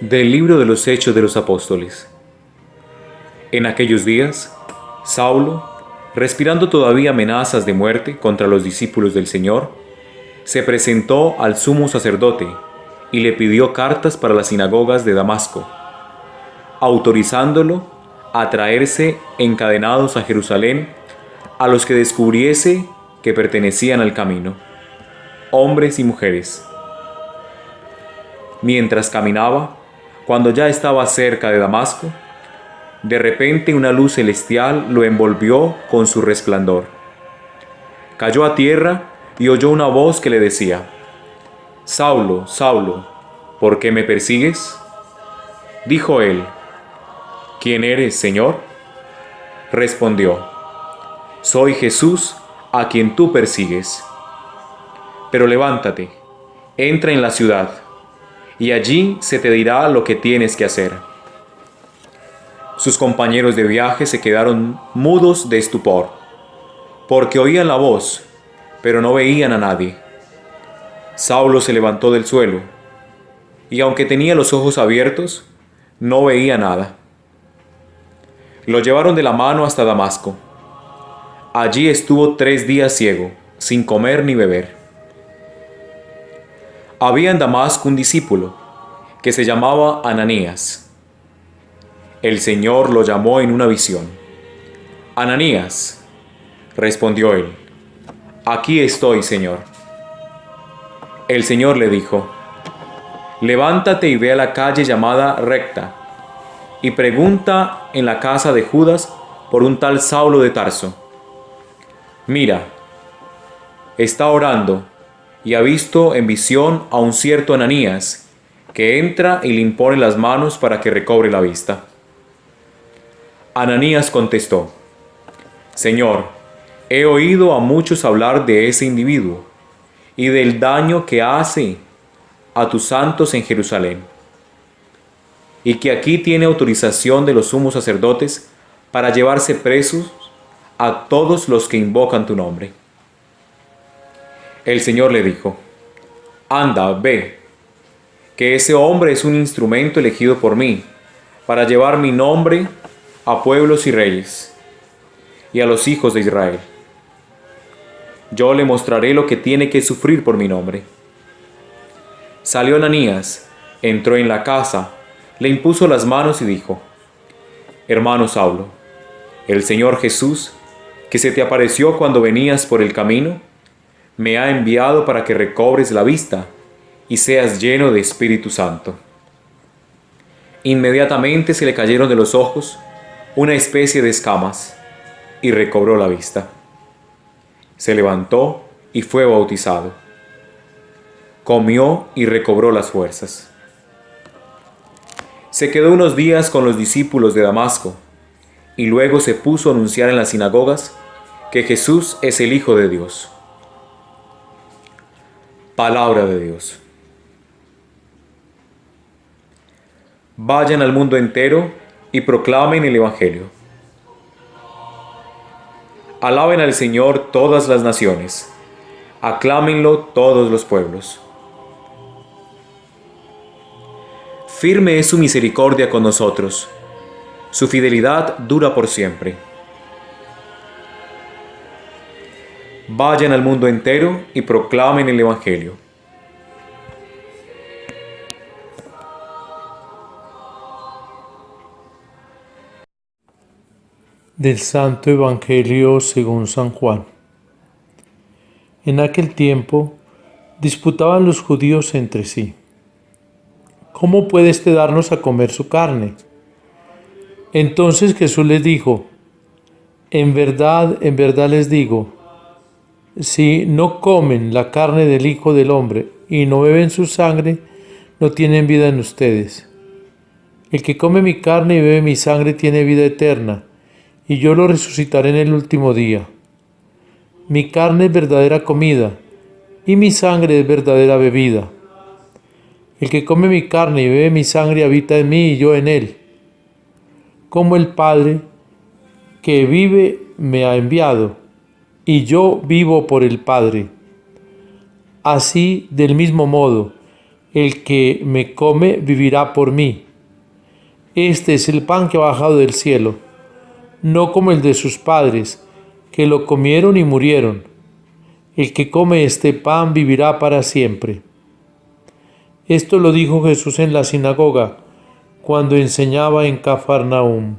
Del libro de los Hechos de los Apóstoles. En aquellos días, Saulo, respirando todavía amenazas de muerte contra los discípulos del Señor, se presentó al sumo sacerdote y le pidió cartas para las sinagogas de Damasco, autorizándolo a traerse encadenados a Jerusalén a los que descubriese que pertenecían al camino, hombres y mujeres. Mientras caminaba, cuando ya estaba cerca de Damasco, de repente una luz celestial lo envolvió con su resplandor. Cayó a tierra y oyó una voz que le decía: «Saulo, Saulo, ¿por qué me persigues?». Dijo él: «¿Quién eres, Señor?». Respondió: «Soy Jesús, a quien tú persigues. Pero levántate, entra en la ciudad, y allí se te dirá lo que tienes que hacer». Sus compañeros de viaje se quedaron mudos de estupor, porque oían la voz, pero no veían a nadie. Saulo se levantó del suelo, y aunque tenía los ojos abiertos, no veía nada. Lo llevaron de la mano hasta Damasco. Allí estuvo 3 días ciego, sin comer ni beber. Había en Damasco un discípulo, que se llamaba Ananías. El Señor lo llamó en una visión. «Ananías», respondió él. «Aquí estoy, Señor». El Señor le dijo: «Levántate y ve a la calle llamada Recta, y pregunta en la casa de Judas por un tal Saulo de Tarso. Mira, está orando y ha visto en visión a un cierto Ananías, que entra y le impone las manos para que recobre la vista». Ananías contestó: «Señor, he oído a muchos hablar de ese individuo y del daño que hace a tus santos en Jerusalén, y que aquí tiene autorización de los sumos sacerdotes para llevarse presos a todos los que invocan tu nombre». El Señor le dijo: «Anda, ve, que ese hombre es un instrumento elegido por mí para llevar mi nombre a pueblos y reyes, y a los hijos de Israel. Yo le mostraré lo que tiene que sufrir por mi nombre». Salió Ananías, entró en la casa, le impuso las manos y dijo: «Hermano Saulo, el Señor Jesús, que se te apareció cuando venías por el camino, me ha enviado para que recobres la vista y seas lleno de Espíritu Santo». Inmediatamente se le cayeron de los ojos una especie de escamas, y recobró la vista. Se levantó y fue bautizado. Comió y recobró las fuerzas. Se quedó unos días con los discípulos de Damasco, y luego se puso a anunciar en las sinagogas que Jesús es el Hijo de Dios. Palabra de Dios. Vayan al mundo entero y proclamen el Evangelio. Alaben al Señor todas las naciones, aclámenlo todos los pueblos. Firme es su misericordia con nosotros, su fidelidad dura por siempre. Vayan al mundo entero y proclamen el Evangelio. Del Santo Evangelio según San Juan. En aquel tiempo disputaban los judíos entre sí: ¿cómo puede éste darnos a comer su carne? Entonces Jesús les dijo: en verdad les digo, si no comen la carne del Hijo del Hombre y no beben su sangre, no tienen vida en ustedes. El que come mi carne y bebe mi sangre tiene vida eterna, y yo lo resucitaré en el último día. Mi carne es verdadera comida, y mi sangre es verdadera bebida. El que come mi carne y bebe mi sangre habita en mí y yo en él. Como el Padre que vive me ha enviado, y yo vivo por el Padre. Así, del mismo modo, el que me come vivirá por mí. Este es el pan que ha bajado del cielo, no como el de sus padres, que lo comieron y murieron. El que come este pan vivirá para siempre. Esto lo dijo Jesús en la sinagoga, cuando enseñaba en Cafarnaúm.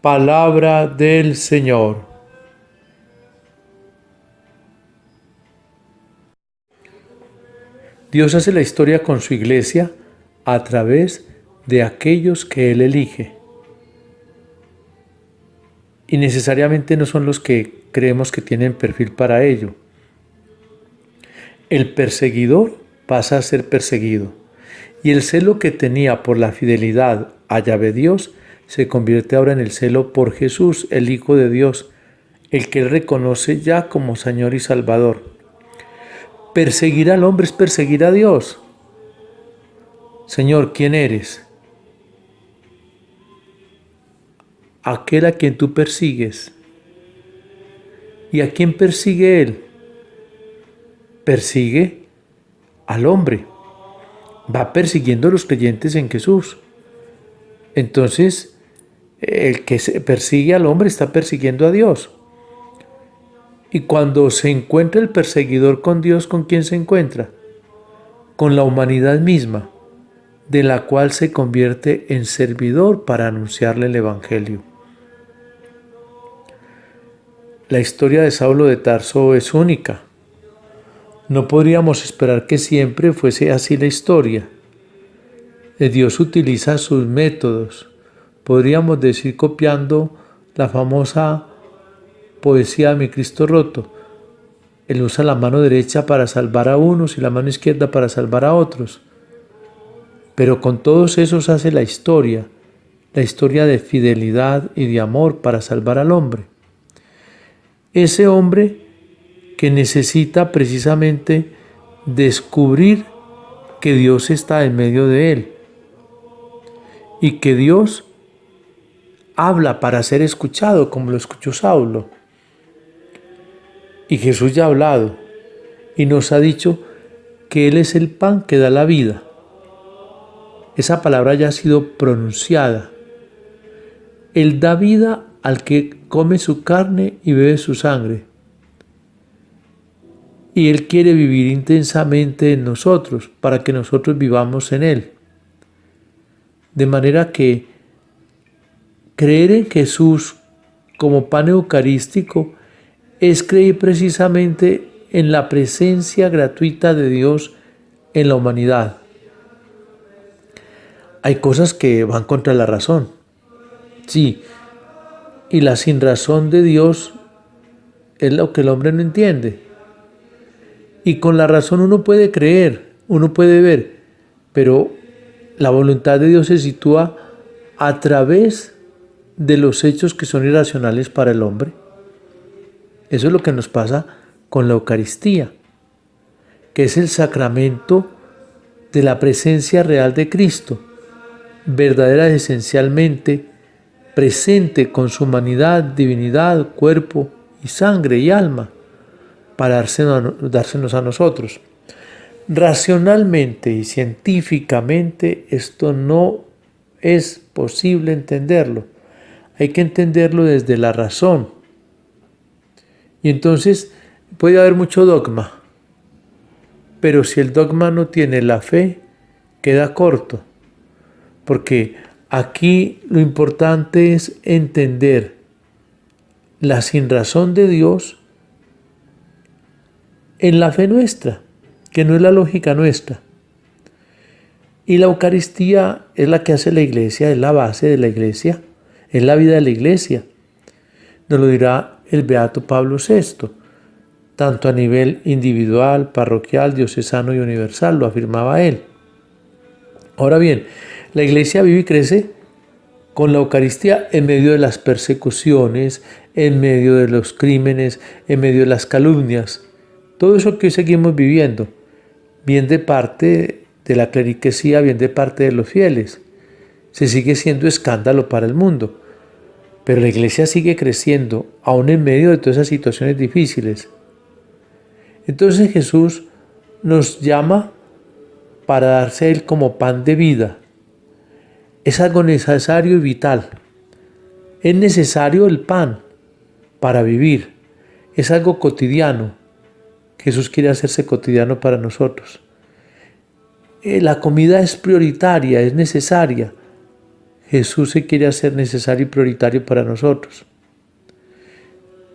Palabra del Señor. Dios hace la historia con su iglesia a través de aquellos que Él elige. Y necesariamente no son los que creemos que tienen perfil para ello. El perseguidor pasa a ser perseguido, y el celo que tenía por la fidelidad a Yahvé Dios se convierte ahora en el celo por Jesús, el Hijo de Dios, el que él reconoce ya como Señor y Salvador. Perseguir al hombre es perseguir a Dios. Señor, ¿quién eres? Aquel a quien tú persigues. ¿Y a quién persigue él? Persigue al hombre. Va persiguiendo a los creyentes en Jesús. Entonces, el que persigue al hombre está persiguiendo a Dios. Y cuando se encuentra el perseguidor con Dios, ¿con quién se encuentra? Con la humanidad misma, de la cual se convierte en servidor para anunciarle el Evangelio. La historia de Saulo de Tarso es única. No podríamos esperar que siempre fuese así la historia. Dios utiliza sus métodos, podríamos decir copiando la famosa poesía de Mi Cristo Roto. Él usa la mano derecha para salvar a unos y la mano izquierda para salvar a otros. Pero con todos esos hace la historia de fidelidad y de amor para salvar al hombre. Ese hombre que necesita precisamente descubrir que Dios está en medio de él y que Dios habla para ser escuchado, como lo escuchó Saulo. Y Jesús ya ha hablado y nos ha dicho que Él es el pan que da la vida. Esa palabra ya ha sido pronunciada. Él da vida al que come su carne y bebe su sangre. Y Él quiere vivir intensamente en nosotros para que nosotros vivamos en Él. De manera que creer en Jesús como pan eucarístico es creer precisamente en la presencia gratuita de Dios en la humanidad. Hay cosas que van contra la razón. Sí, y la sinrazón de Dios es lo que el hombre no entiende. Y con la razón uno puede creer, uno puede ver, pero la voluntad de Dios se sitúa a través de los hechos que son irracionales para el hombre. Eso es lo que nos pasa con la Eucaristía, que es el sacramento de la presencia real de Cristo, verdadera y esencialmente presente con su humanidad, divinidad, cuerpo y sangre y alma, para dársenos a nosotros. Racionalmente y científicamente esto no es posible entenderlo. Hay que entenderlo desde la razón. Y entonces puede haber mucho dogma, pero si el dogma no tiene la fe, queda corto. Porque aquí lo importante es entender la sinrazón de Dios en la fe nuestra, que no es la lógica nuestra. Y la Eucaristía es la que hace la Iglesia, es la base de la Iglesia, es la vida de la Iglesia. Nos lo dirá el Beato Pablo VI, tanto a nivel individual, parroquial, diocesano y universal, lo afirmaba él. Ahora bien, la Iglesia vive y crece con la Eucaristía en medio de las persecuciones, en medio de los crímenes, en medio de las calumnias. Todo eso que hoy seguimos viviendo, bien de parte de la cleriquesía, bien de parte de los fieles. Se sigue siendo escándalo para el mundo. Pero la Iglesia sigue creciendo, aún en medio de todas esas situaciones difíciles. Entonces Jesús nos llama para darse a Él como pan de vida. Es algo necesario y vital. Es necesario el pan para vivir. Es algo cotidiano. Jesús quiere hacerse cotidiano para nosotros. La comida es prioritaria, es necesaria. Jesús se quiere hacer necesario y prioritario para nosotros.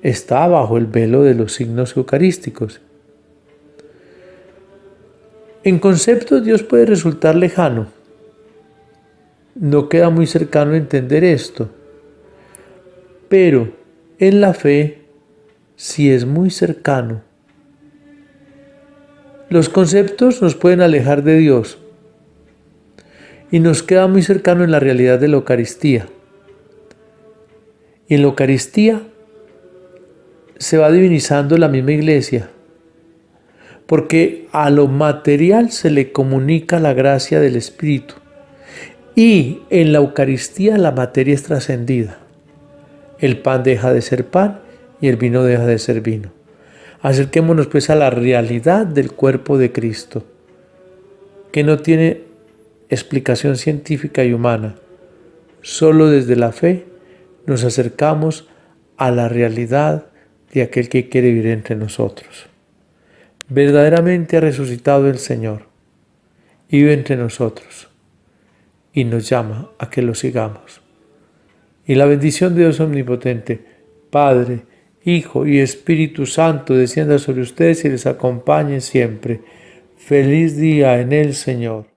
Está bajo el velo de los signos eucarísticos. En conceptos Dios puede resultar lejano. No queda muy cercano entender esto. Pero en la fe sí es muy cercano. Los conceptos nos pueden alejar de Dios y nos queda muy cercano en la realidad de la Eucaristía. Y en la Eucaristía se va divinizando la misma Iglesia, porque a lo material se le comunica la gracia del Espíritu y en la Eucaristía la materia es trascendida. El pan deja de ser pan y el vino deja de ser vino. Acerquémonos pues a la realidad del cuerpo de Cristo, que no tiene explicación científica y humana. Solo desde la fe nos acercamos a la realidad de aquel que quiere vivir entre nosotros. Verdaderamente ha resucitado el Señor y vive entre nosotros y nos llama a que lo sigamos. Y la bendición de Dios omnipotente, Padre, Hijo y Espíritu Santo, descienda sobre ustedes y les acompañe siempre. Feliz día en el Señor.